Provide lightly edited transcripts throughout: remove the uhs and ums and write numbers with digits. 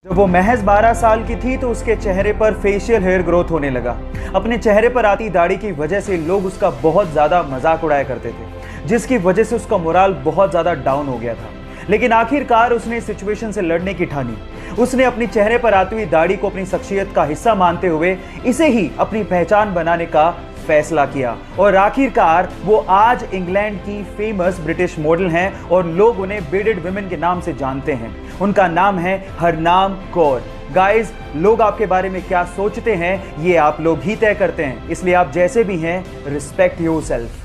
जब वो महज 12 साल की थी तो उसके चेहरे पर फेशियल हेयर ग्रोथ होने लगा। अपने चेहरे पर आती दाढ़ी की वजह से लोग उसका बहुत ज्यादा मजाक उड़ाया करते थे, जिसकी वजह से उसका मोराल बहुत ज्यादा डाउन हो गया था। लेकिन आखिरकार उसने इस सिचुएशन से लड़ने की ठानी। उसने अपनी चेहरे पर आती हुई दाढ़ी को अपनी शख्सियत का हिस्सा मानते हुए इसे ही अपनी पहचान बनाने का फैसला किया और आखिरकार वो आज इंग्लैंड की फेमस ब्रिटिश मॉडल हैं और लोग उन्हें बीडेड वुमेन के नाम से जानते हैं। उनका नाम है हरनाम कौर। गाइस, लोग आपके बारे में क्या सोचते हैं ये आप लोग ही तय करते हैं, इसलिए आप जैसे भी हैं रिस्पेक्ट योरसेल्फ।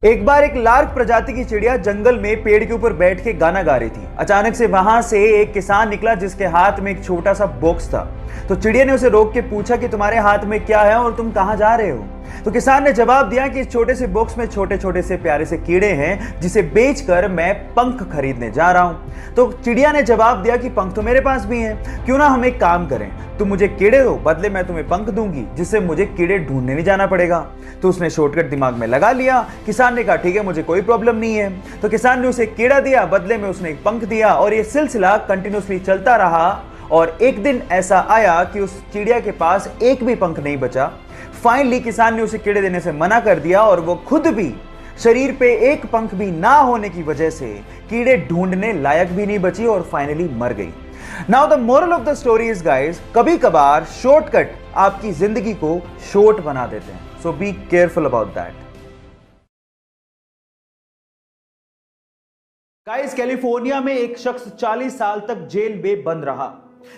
एक बार एक लार्क प्रजाति की चिड़िया जंगल में पेड़ के ऊपर बैठ के गाना गा रही थी। अचानक से वहां से एक किसान निकला जिसके हाथ में एक छोटा सा बॉक्स था। तो चिड़िया ने उसे रोक के पूछा कि तुम्हारे हाथ में क्या है और तुम कहां जा रहे हो। तो किसान ने जवाब दिया कि इस छोटे से बॉक्स में छोटे छोटे से प्यारे से कीड़े हैं जिसे बेचकर मैं पंख खरीदने जा रहा हूं। तो चिड़िया ने जवाब दिया कि पंख तो मेरे पास भी हैं, क्यों ना हम एक काम करें, तुम मुझे कीड़े दो, बदले मैं तुम्हें पंख दूंगी जिससे मुझे कीड़े ढूंढने नहीं जाना पड़ेगा। तो उसने शॉर्टकट दिमाग में लगा लिया। किसान ने कहा ठीक है, मुझे कोई प्रॉब्लम नहीं है। तो किसान ने उसे कीड़ा दिया, बदले में उसने एक पंख दिया और ये सिलसिला कंटिन्यूसली चलता रहा। और एक दिन ऐसा आया कि उस चिड़िया के पास एक भी पंख नहीं बचा। फाइनली किसान ने उसे कीड़े देने से मना कर दिया और वो खुद भी शरीर पे एक पंख भी ना होने की वजह से कीड़े ढूंढने लायक भी नहीं बची और फाइनली मर गई। Now the moral of the story is guys, कभी कभार शॉर्टकट आपकी जिंदगी को शॉर्ट बना देते हैं, so be careful about that. Guys, California में एक शख्स 40 साल तक जेल में बंद रहा।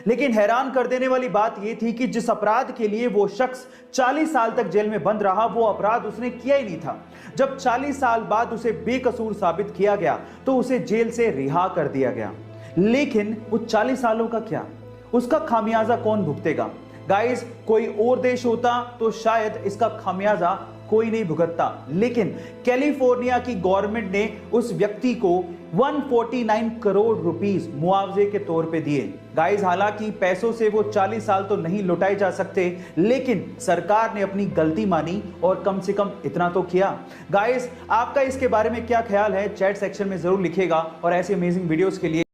लेकिन हैरान कर देने वाली बात यह थी कि जिस अपराध के लिए वो शख्स 40 साल तक जेल में बंद रहा वो अपराध उसने किया ही नहीं था। जब 40 साल बाद उसे बेकसूर साबित किया गया तो उसे जेल से रिहा कर दिया गया। लेकिन वो 40 सालों का क्या, उसका खामियाजा कौन भुगतेगा। गाइस, कोई और देश होता तो शायद इसका खामियाजा कोई नहीं भुगतता, लेकिन कैलिफोर्निया की गवर्नमेंट ने उस व्यक्ति को 149 करोड़ रुपीस मुआवजे के तौर पे दिए। गाइस, हालांकि पैसों से वो 40 साल तो नहीं लौटाए जा सकते, लेकिन सरकार ने अपनी गलती मानी और कम से कम इतना तो किया। गाइस, आपका इसके बारे में क्या ख्याल है चैट सेक्शन में जरूर लिखिएगा और ऐसे अमेजिंग वीडियोस के लिए